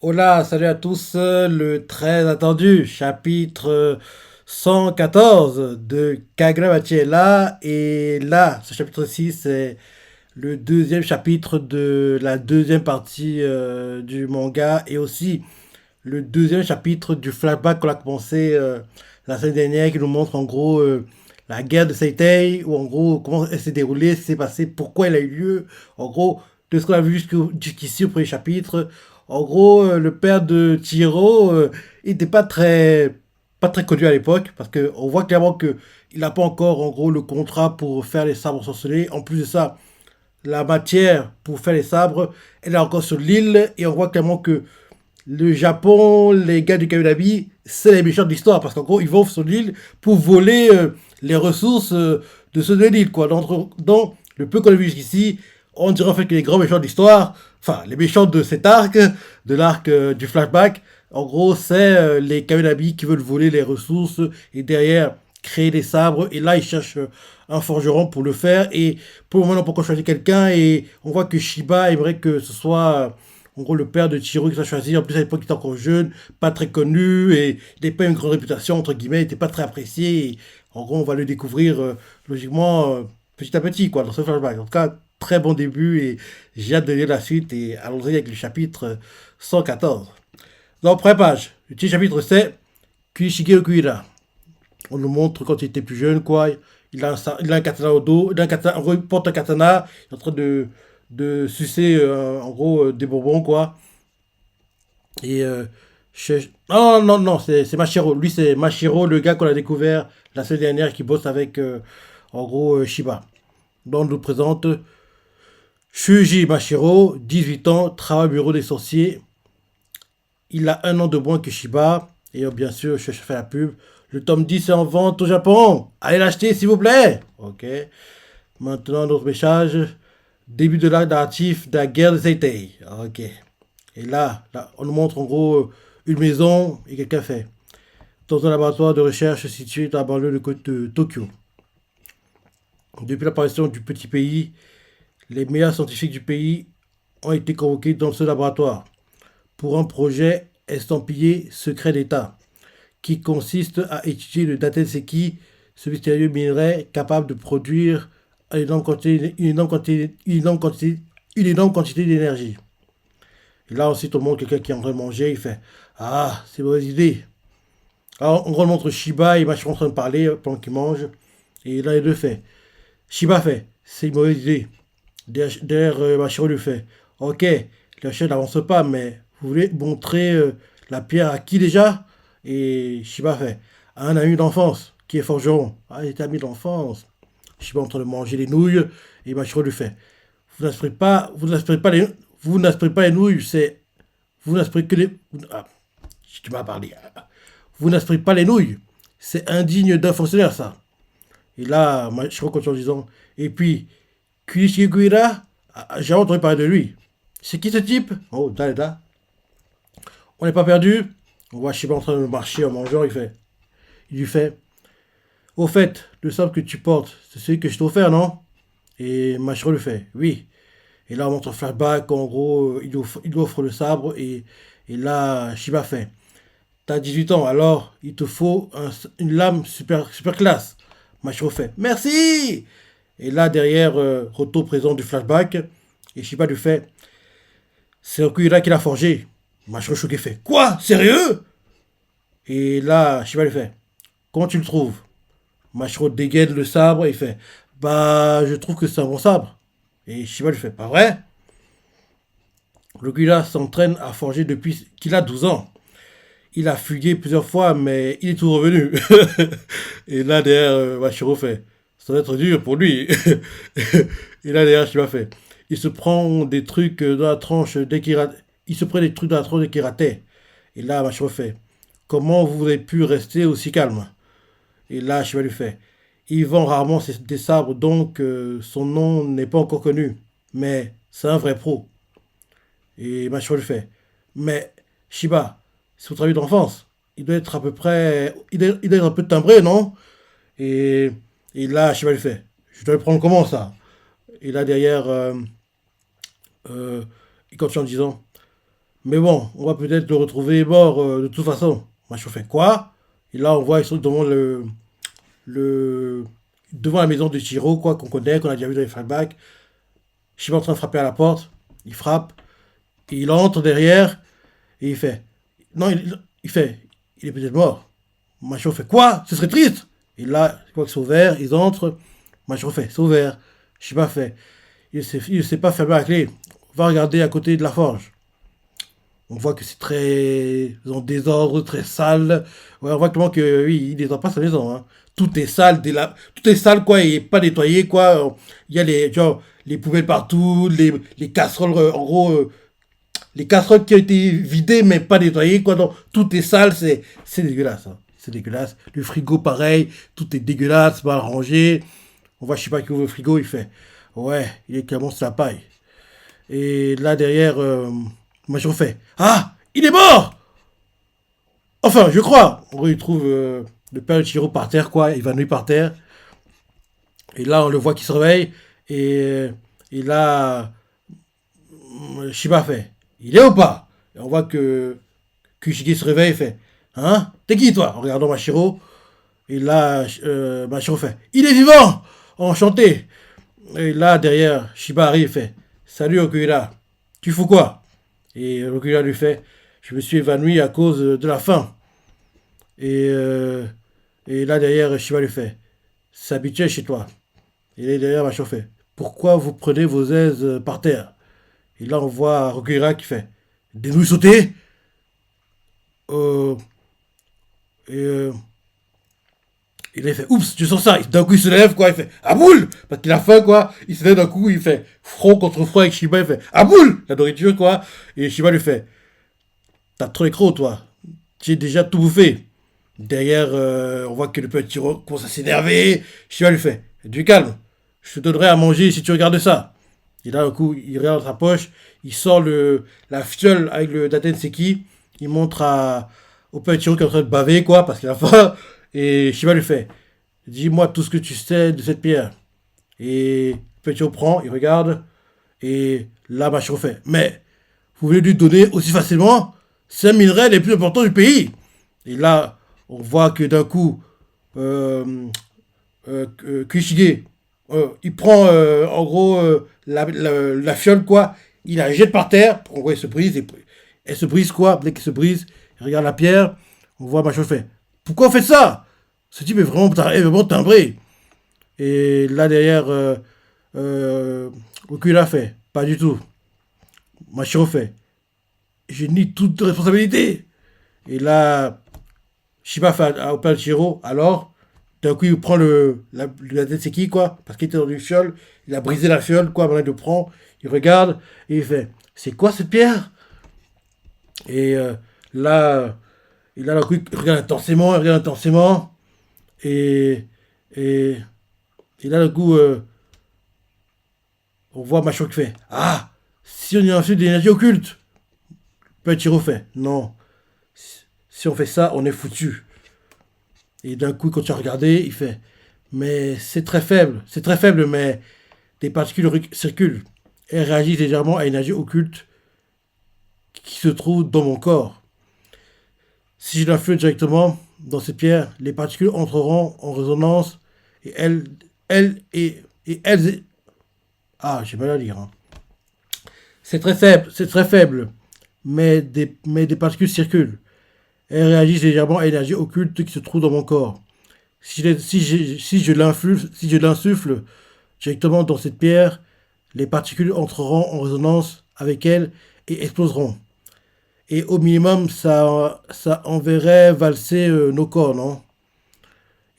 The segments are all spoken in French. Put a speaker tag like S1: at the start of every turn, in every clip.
S1: Hola, salut à tous. Le très attendu chapitre 114 de Kagura est là. Et là, ce chapitre-ci, c'est le deuxième chapitre de la deuxième partie du manga et aussi le deuxième chapitre du flashback qu'on a commencé la semaine dernière qui nous montre en gros la guerre de Seitei, ou en gros comment elle s'est déroulée, ce qui s'est passé, pourquoi elle a eu lieu, en gros de ce qu'on a vu jusqu'ici au premier chapitre. En gros, le père de Chihiro, il n'était pas très connu à l'époque parce qu'on voit clairement que il n'a pas encore en gros le contrat pour faire les sabres sorcelés. En plus de ça, la matière pour faire les sabres, elle est encore sur l'île et on voit clairement que le Japon, les gars du Kaminabi, c'est les méchants de l'histoire parce qu'en gros, ils vont sur l'île pour voler les ressources de ceux de l'île, quoi. Dans le peu qu'on a vu jusqu'ici, on dirait en fait que les grands méchants de l'histoire, enfin, les méchants de cet arc, de l'arc du flashback, en gros, c'est les Kaminabi qui veulent voler les ressources et derrière créer des sabres. Et là, ils cherchent un forgeron pour le faire. Et pour le moment, on n'a pas encore choisi quelqu'un. Et on voit que Shiba aimerait que ce soit en gros, le père de Chiro qui s'est choisi, en plus à l'époque il était encore jeune, pas très connu, et il n'avait pas une grande réputation, entre guillemets, il n'était pas très apprécié. Et en gros, on va le découvrir logiquement petit à petit, quoi, dans ce flashback. En tout cas, très bon début, et j'ai hâte de lire la suite, et allons-y avec le chapitre 114. Donc, première page, le petit chapitre c'est Kuishige Okuira. On nous montre quand il était plus jeune, quoi. Il a un katana au dos, en gros, il porte un katana, il est en train de sucer, en gros, des bonbons, quoi. Et non, non, non, c'est Mashiro. Lui, c'est Mashiro, le gars qu'on a découvert la semaine dernière qui bosse avec, en gros, Shiba. Donc, on nous présente Shuji Mashiro, 18 ans, travaille au bureau des sorciers. Il a un an de moins que Shiba. Et bien sûr, je fais la pub. Le tome 10 est en vente au Japon. Allez l'acheter, s'il vous plaît. Ok. Maintenant, notre message. Début de l'arc narratif de la guerre de Seitei. Ok. Et là, on nous montre en gros une maison et quelqu'un fait. Dans un laboratoire de recherche situé dans la banlieue de Tokyo. Depuis l'apparition du petit pays, les meilleurs scientifiques du pays ont été convoqués dans ce laboratoire pour un projet estampillé secret d'État qui consiste à étudier le Datenseki, ce mystérieux minerai capable de produire une énorme quantité d'énergie. Et là aussi, tout le monde, quelqu'un qui est en train de manger, il fait Ah, c'est une mauvaise idée. Alors, on remontre Shiba et Machiro en train de parler pendant qu'ils mangent. Et là, les deux fait Shiba fait C'est une mauvaise idée. Derrière, Machiro lui fait Ok, la chaîne n'avance pas, mais vous voulez montrer la pierre à qui déjà? Et Shiba fait À un ami d'enfance qui est forgeron. Ah, il était ami d'enfance. Shiba est en train de manger les nouilles. Et Machiro lui fait Vous n'aspirez pas les nouilles, c'est. Vous n'aspirez que les. Ah, tu m'as parlé. Vous n'aspirez pas les nouilles. C'est indigne d'un fonctionnaire, ça. Et là, je continue en disant Et puis, Kuishiguira, j'ai entendu parler de lui. C'est qui ce type? Oh, Daleda. On n'est pas perdu. On voit Shiba en train de marcher en mangeant. Il lui fait Au fait, le sabre que tu portes, c'est celui que je t'ai offert, non? Et Machiro lui fait Oui. Et là, on montre un flashback. En gros, il offre le sabre. Et là, Shiba fait T'as 18 ans, alors il te faut une lame super, super classe. Machiro fait Merci. Et là, derrière, retour présent du flashback. Et Shiba lui fait C'est Okuira qui l'a forgé. Machiro choqué fait Quoi? Sérieux? Et là, Shiba lui fait Comment tu le trouves? Machiro dégaine le sabre et fait Bah, je trouve que c'est un bon sabre. Et Shiba lui fait Pas vrai? Okuira s'entraîne à forger depuis qu'il a 12 ans. Il a fugué plusieurs fois, mais il est tout revenu. Et là, derrière, Machiro fait Ça va être dur pour lui. Et là, derrière, Shiba fait Il se prend des trucs dans la tronche dès qu'il rate. Il se prend des trucs dans la tronche dès qu'il ratait. Et là, Machiro fait Comment vous avez pu rester aussi calme? Et là, Shiba lui fait Il vend rarement des sabres, donc son nom n'est pas encore connu. Mais c'est un vrai pro. Et Machiro lui fait Mais Shiba, c'est votre ami d'enfance. Il doit être à peu près. Il doit être un peu timbré, non? Et, et là, Shiba lui fait Je dois le prendre comment ça? Et là, derrière, il continue en disant Mais bon, on va peut-être le retrouver mort de toute façon. Machin fait quoi? Et là, on voit, ils sont devant le, devant la maison de Chiro, quoi, qu'on connaît, qu'on a déjà vu dans les flashbacks. Shiba est en train de frapper à la porte. Il frappe. Et il entre derrière. Et il fait. Non, il fait. Il est peut-être mort. Macho fait quoi? Ce serait triste. Et là, je crois que c'est ouvert. Ils entrent. Macho fait. C'est ouvert. Shiba fait. Il ne sait pas fermer la clé. On va regarder à côté de la forge. On voit que c'est très en désordre, très sale. Ouais, on voit clairement que oui, il nettoie pas sa maison, hein. Tout est sale, tout est sale quoi, et pas nettoyé quoi. Il y a les, genre, les poubelles partout, les casseroles, en gros, les casseroles qui ont été vidées mais pas nettoyées quoi. Donc tout est sale, c'est dégueulasse, hein. C'est dégueulasse. Le frigo pareil, tout est dégueulasse, mal rangé. On voit je sais pas qui ouvre le frigo, il fait ouais, il est clairement sur la paille. Et là derrière, moi je refais ah, il est mort. Enfin, je crois. En gros, il trouve le père de Chiro par terre, quoi, évanoui par terre. Et là, on le voit qui se réveille. Et là, Shiba fait il est ou pas? Et on voit que Kushigi se réveille et fait hein? T'es qui, toi? En regardant Mashiro. Et là, Mashiro fait il est vivant! Enchanté! Et là, derrière, Shiba arrive et fait salut, Okuira. Tu fous quoi? Et Okuira lui fait je me suis évanoui à cause de la faim. Et, euh, et là, derrière, Shiba lui fait c'est habituel chez toi. Et là, derrière, Mashiro fait pourquoi vous prenez vos aises par terre? Et là, on voit Okuira qui fait des nouilles sautées. Euh, et, il a fait oups, tu sens ça. D'un coup, il se lève, quoi. Il fait à boule. Parce qu'il a faim, quoi. Il se lève d'un coup, il fait front contre front avec Shiba. Il fait à boule, la nourriture, quoi. Et Shiba lui fait t'as trop les crocs, toi. J'ai déjà tout bouffé. Derrière, on voit que le petit commence à s'énerver. Shiba lui fait du calme. Je te donnerai à manger si tu regardes ça. Et là, d'un coup, il regarde dans sa poche. Il sort la fiole avec le Datenseki. Il montre au petit qui est en train de baver, quoi, parce qu'il a faim. Et Shiba lui fait dis-moi tout ce que tu sais de cette pierre. Et Petio prend, il regarde, et là, Machiro fait mais vous voulez lui donner aussi facilement? C'est un minerai les plus importants du pays. Et là, on voit que d'un coup, euh, Kushige, il prend en gros la fiole, quoi, il la jette par terre, on voit elle se brise, et, elle se brise quoi, dès qu'elle se brise, il regarde la pierre, on voit Machiro fait pourquoi on fait ça? Ce type est vraiment timbré. Et là derrière, Okula fait pas du tout. Machiro fait je nie toute responsabilité. Et là, Shiba fait au père de Shiro, alors, d'un coup, il prend la tête, c'est qui, quoi, parce qu'il était dans une fiole, il a brisé la fiole, quoi, maintenant il le prend, il regarde, et il fait, c'est quoi cette pierre? Et là, d'un coup, il regarde intensément, et, et, et là, d'un coup, on voit Macho qui fait, ah, si on y a ensuite des énergies occultes, Petit Shiro fait, non, si on fait ça, on est foutu. Et d'un coup, quand tu as regardé, il fait mais c'est très faible, mais des particules circulent. Elles réagissent légèrement à une énergie occulte qui se trouve dans mon corps. Si je l'influe directement dans ces pierres, les particules entreront en résonance et elles. Ah, j'ai mal à lire, hein. C'est très faible, mais des particules circulent. Elles réagissent légèrement à l'énergie occulte qui se trouve dans mon corps. Si je l'insuffle directement dans cette pierre, les particules entreront en résonance avec elle et exploseront. Et au minimum, ça enverrait valser nos corps, non?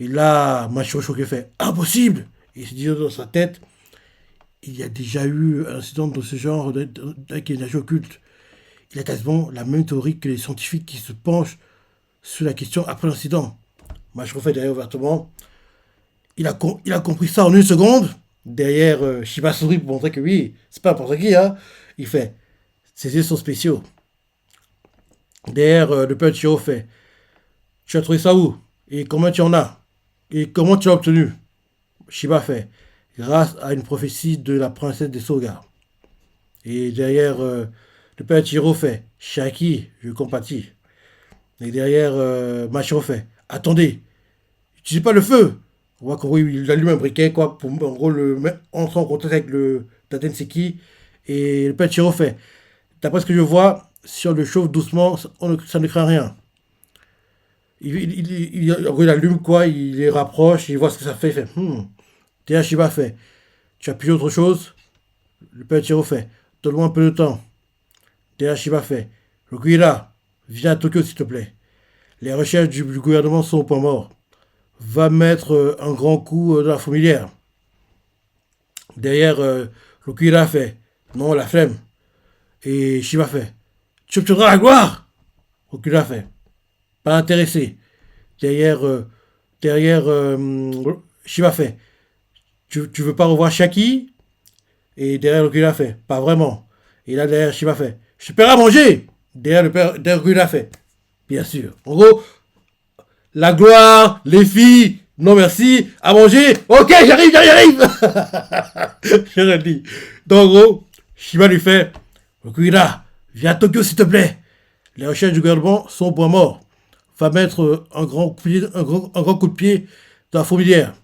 S1: Et là, Macho Choquet fait impossible! Et il se dit dans sa tête, il y a déjà eu un incident de ce genre avec l'énergie occulte. Il a quasiment la même théorie que les scientifiques qui se penchent sur la question après l'incident. Macho fait derrière ouvertement. Il a compris ça en une seconde. Derrière, Shiba sourit pour montrer que oui, c'est pas n'importe qui, hein. Il fait, ses yeux sont spéciaux. Derrière, le père Chiro fait, tu as trouvé ça où? Et combien tu en as? Et comment tu l'as obtenu? Shiba fait, grâce à une prophétie de la princesse des Soga. Et derrière, Le père Chiro fait, Shaki, je compatis. Et derrière, Machiro fait, attendez, n'utilisez pas le feu. On voit qu'en gros, il allume un briquet, quoi, pour en gros entrer en contact avec le Tatenseki. Et le père Chiro fait, d'après ce que je vois, si on le chauffe doucement, ça ne craint rien. En gros, il allume quoi, il les rapproche, il voit ce que ça fait, il fait, Shiba fait, tu as pu autre chose? Le père Chiro fait, donne-moi un peu de temps. Shiba fait, Rokuira, viens à Tokyo s'il te plaît. Les recherches du gouvernement sont au point mort. Va mettre un grand coup dans la fourmilière. Derrière, Rokuira fait, non, la flemme. Et Shiba fait, tu obtiendras la gloire. Rokuira fait, pas intéressé. Derrière, Shiba fait, tu veux pas revoir Shaki? Et derrière, Rokuira fait, pas vraiment. Et là, derrière, Shiba fait, je te paierai à manger. Derrière Rokuira fait, bien sûr. En gros, la gloire, les filles, non merci, à manger, ok, j'arrive. Je dit. Donc en gros, Shiba lui fait, Okuira, viens à Tokyo s'il te plaît. Les recherches du gouvernement sont au point mort. Va mettre un grand coup de pied dans la fourmilière.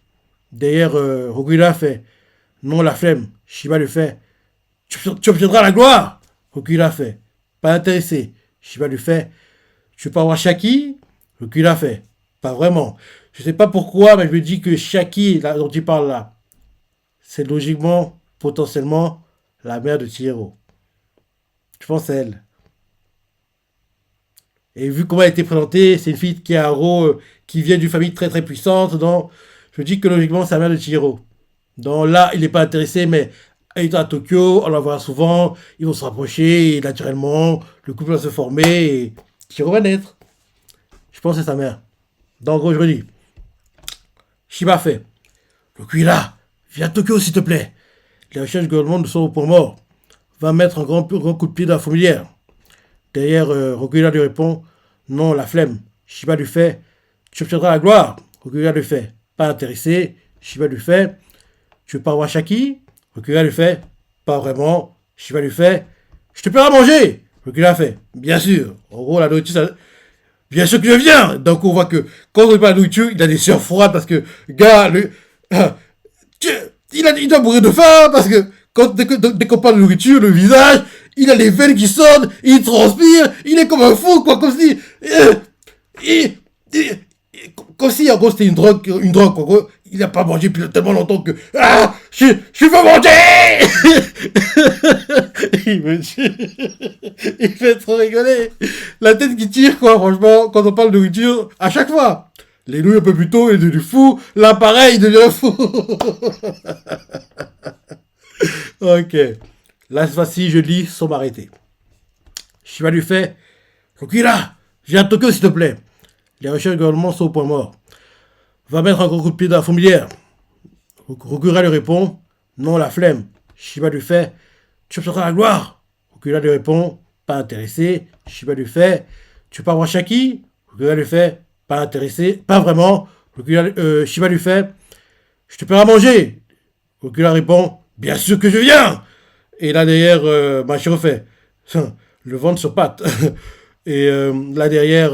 S1: Derrière, Okuira fait, non la flemme. Shiba lui fait, tu obtiendras la gloire. Okuira fait, pas intéressé. Shiba lui fait, tu veux pas voir Shaki? Okuira fait, pas vraiment. Je sais pas pourquoi, mais je me dis que Shaki, là, dont il parle là, c'est logiquement, potentiellement, la mère de Chihiro. Je pense à elle. Et vu comment elle a été présentée, c'est une fille qui a un rôle qui vient d'une famille très très puissante. Donc, je me dis que logiquement, c'est la mère de Chihiro. Donc là, il n'est pas intéressé, mais étant à Tokyo, on la voit souvent, ils vont se rapprocher, et naturellement, le couple va se former, et Chihiro va naître. Je pense que c'est sa mère. Donc, en gros, je redis. Shiba fait, Okuira, viens à Tokyo s'il te plaît. Les recherches du gouvernement sont au point mort. Va mettre un grand coup de pied dans la fourmilière. Derrière, Okuira lui répond, non, la flemme. Shiba lui fait, tu obtiendras la gloire. Okuira lui fait, pas intéressé. Shiba lui fait, tu veux pas voir Shaki? Okuira lui fait, pas vraiment. Shiba lui fait, je te paierai à manger. Okuira fait, bien sûr. En gros, la nourriture, ça, bien sûr que je viens. Donc on voit que quand on parle de nourriture, il a des sueurs froides parce que, gars, il doit mourir de faim parce que dès qu'on parle de nourriture, le visage, il a les veines qui sortent, il transpire, il est comme un fou, quoi, comme si, comme si en gros c'était une drogue, quoi. En gros, il n'a pas mangé depuis tellement longtemps que, je veux manger. Il me tue. Il fait trop rigoler. La tête qui tire, quoi, franchement, quand on parle de nourriture, à chaque fois. Les nouilles un peu plus tôt, il est devenu fou. Là, pareil, il devient fou. Ok. Là, cette fois-ci, je lis sans m'arrêter. Shiba lui fait, Rokira, viens à Tokyo, s'il te plaît. Les recherches du gouvernement sont au point mort. Va mettre un gros coup de pied dans la fourmilière. Rokira lui répond, non, la flemme. Shiba lui fait, tu obtiendras la gloire. Rokira lui répond, pas intéressé. Shiba lui fait, tu veux pas voir Shaki? Rokira lui fait, pas intéressé, pas vraiment. Shiba lui fait, je te paierai à manger. Rokira répond, bien sûr que je viens. Et là derrière, Machiro fait, le ventre sur pattes. Et là derrière,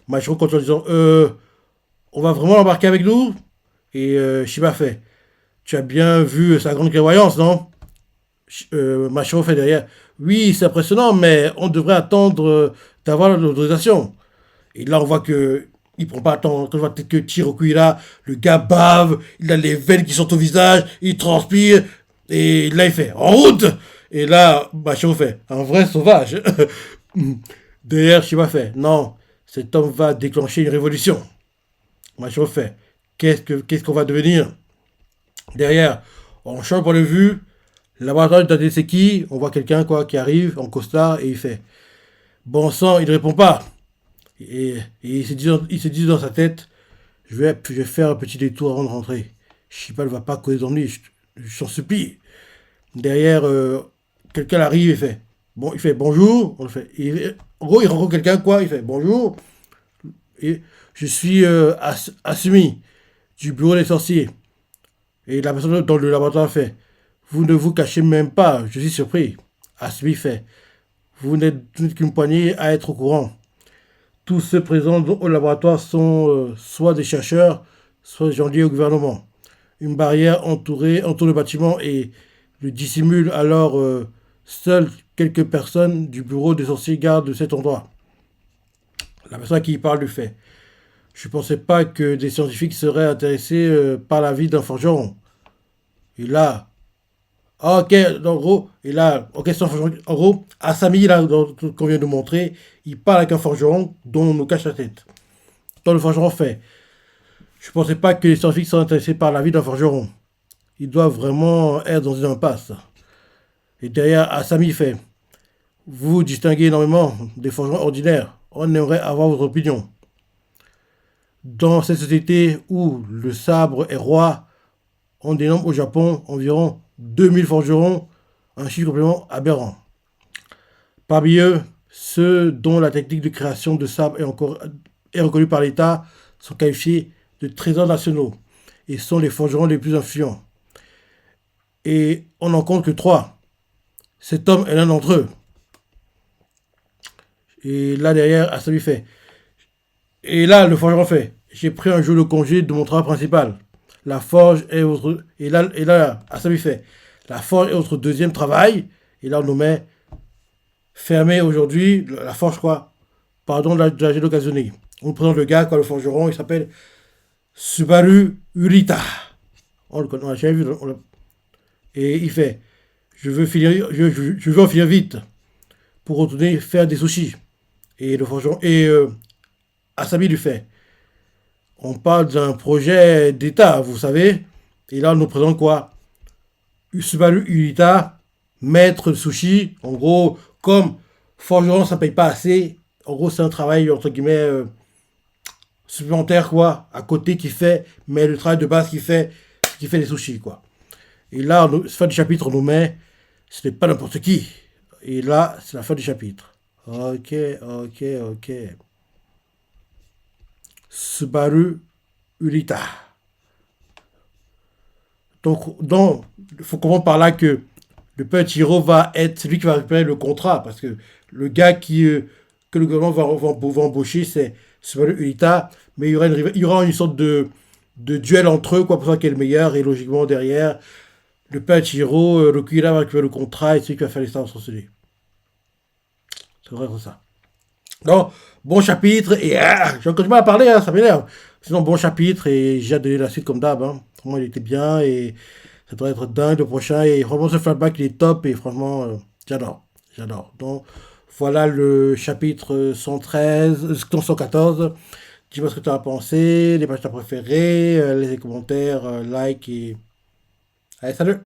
S1: Machiro continue en disant, on va vraiment l'embarquer avec nous? Et Shiba fait, tu as bien vu sa grande clairvoyance, non? Machiro fait derrière, oui, c'est impressionnant, mais on devrait attendre d'avoir l'autorisation. Et là, on voit que il prend pas attendre. Quand je vois peut-être que Chirokuira, le gars bave, il a les veines qui sont au visage, il transpire, et là, il fait en route. Et là, Machiro fait un vrai sauvage. Derrière, Shiba fait non, cet homme va déclencher une révolution. Machiro fait qu'est-ce qu'on va devenir? Derrière, on change pour le vue. Laboratoire de Tadeseki, on voit quelqu'un quoi qui arrive en costard et il fait bon sang, il ne répond pas. Et il se dit dans sa tête, je vais faire un petit détour avant de rentrer. Shiba ne va pas causer d'ennui, je t'en supplie. Derrière, quelqu'un arrive et fait bon, il fait bonjour. On le fait. En gros, il rencontre quelqu'un quoi, il fait bonjour. Et je suis Asumi du bureau des sorciers. Et la personne dans le laboratoire fait vous ne vous cachez même pas, je suis surpris. Asumi fait Vous n'êtes qu'une poignée à être au courant. Tous ceux présents au laboratoire sont soit des chercheurs, soit des gens liés au gouvernement. Une barrière entoure le bâtiment et le dissimule, alors seules quelques personnes du bureau des sorciers gardent cet endroit. La personne qui parle du fait. Je ne pensais pas que des scientifiques seraient intéressés par la vie d'un forgeron. Et là, ah, ok, en gros, et là, ok, c'est un forgeron. En gros, Asami, là, qu'on vient de montrer, il parle avec un forgeron dont on nous cache la tête. Dans le forgeron fait. Je ne pensais pas que les scientifiques seraient intéressés par la vie d'un forgeron. Ils doivent vraiment être dans une impasse. Et derrière, Asami fait. Vous vous distinguez énormément des forgerons ordinaires. On aimerait avoir votre opinion. Dans cette société où le sabre est roi, on dénombre au Japon environ 2000 forgerons, un chiffre complètement aberrant. Parmi eux, ceux dont la technique de création de sabre est reconnue par l'État sont qualifiés de trésors nationaux et sont les forgerons les plus influents. Et on n'en compte que trois. Cet homme est l'un d'entre eux. Et là derrière, Asami fait. Et là, le forgeron fait. J'ai pris un jour de congé de mon travail principal. La forge est votre. Et là, Asami fait. La forge est votre deuxième travail. Et là, on nous met fermé aujourd'hui. La forge, quoi. Pardon de la occasionné. On nous présente le gars, quoi, le forgeron. Il s'appelle Subaru Urita. On le connaît, on l'a jamais vu. Et il fait. Je veux en finir vite. Pour retourner faire des sushis. Et le forgeron. Et Asami lui fait. On parle d'un projet d'État, vous savez. Et là, on nous présente quoi? Subaru Urita, maître de sushi. En gros, comme forgeron, ça paye pas assez. En gros, c'est un travail, entre guillemets, supplémentaire, quoi, à côté qui fait, mais le travail de base qui fait les sushis, quoi. Et là, fin du chapitre, on nous met, ce n'est pas n'importe qui. Et là, c'est la fin du chapitre. Ok, ok, ok. Subaru Urita. Donc, il faut comprendre par là que le petit héros va être celui qui va récupérer le contrat. Parce que le gars que le gouvernement va embaucher, c'est Subaru Urita. Mais il y aura une sorte de duel entre eux, quoi, pour savoir qui est le meilleur. Et logiquement, derrière, le petit héros, le Kira va récupérer le contrat et celui qui va faire les stars sorcelés. C'est vrai, c'est ça. Donc, bon chapitre. Et j'ai encore du mal à parler, hein, ça m'énerve. Sinon, bon chapitre. Et j'ai donné la suite comme d'hab. Hein. Vraiment, il était bien. Et ça doit être dingue le prochain. Et vraiment, ce flashback, il est top. Et franchement, j'adore. J'adore. Donc, voilà le chapitre 113, 114. Dis-moi ce que tu as pensé, les pages que tu as préférées, les commentaires, like et. Allez, salut!